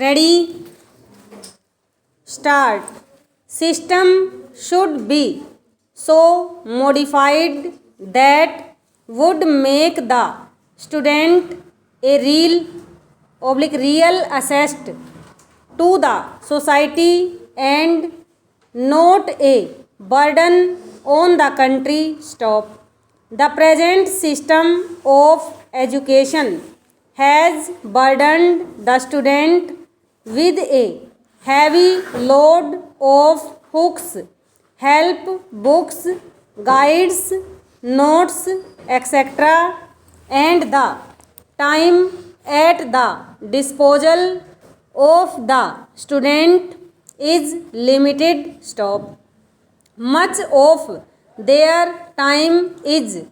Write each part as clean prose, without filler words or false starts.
Ready, start. System should be so modified that would make the student a real assist to the society and not a burden on the country. Stop. The present system of education has burdened the student with a heavy load of hooks, help books, guides, notes, etc., and the time at the disposal of the student is limited. Stop. Much of their time is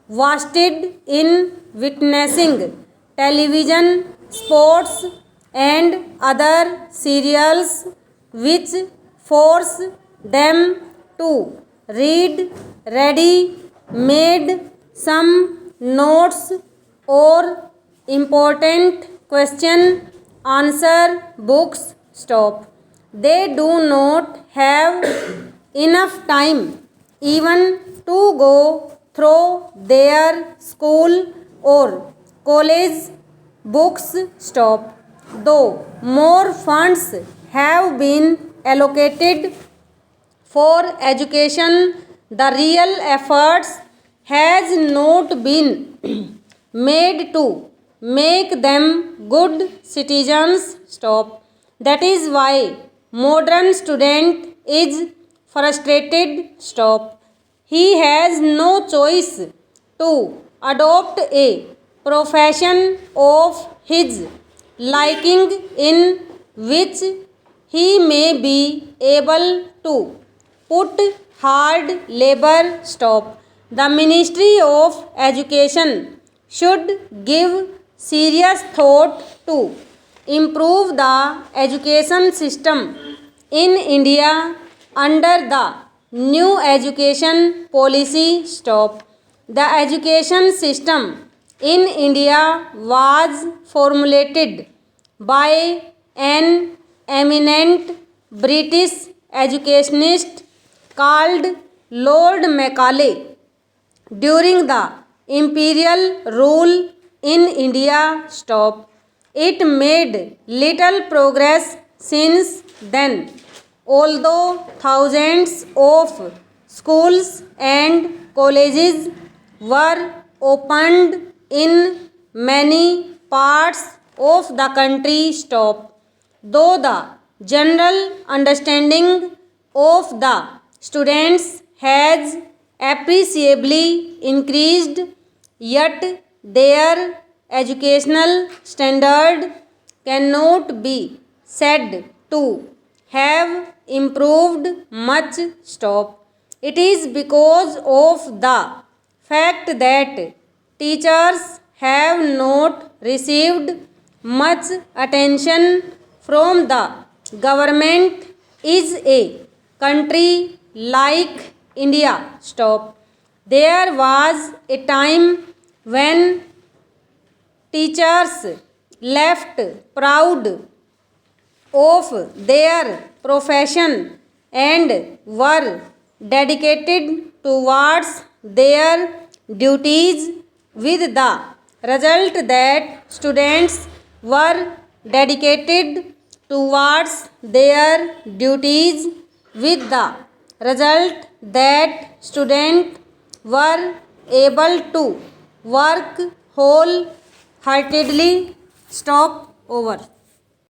wasted in witnessing television, sports, and other serials which force them to read ready-made some notes or important question answer books. Stop. They do not have enough time even to go through their school or college books. Stop. Though more funds have been allocated for education, the real efforts has not been made to make them good citizens. Stop. That is why modern student is frustrated. Stop. He has no choice to adopt a profession of his liking in which he may be able to put hard labor. Stop. The Ministry of Education should give serious thought to improve the education system in India under the new education policy. Stop. The education system in India was formulated by an eminent British educationist called Lord Macaulay during the imperial rule in India. Stop. It made little progress since then, although thousands of schools and colleges were opened in many parts of the country. Stop. Though the general understanding of the students has appreciably increased, yet their educational standard cannot be said to have improved much. Stop. It is because of the fact that teachers have not received much attention from the government is a country like India. Stop. There was a time when teachers left proud of their profession and were dedicated towards their duties, with the result that students were dedicated towards their duties, with the result that students were able to work wholeheartedly. Stop. Over.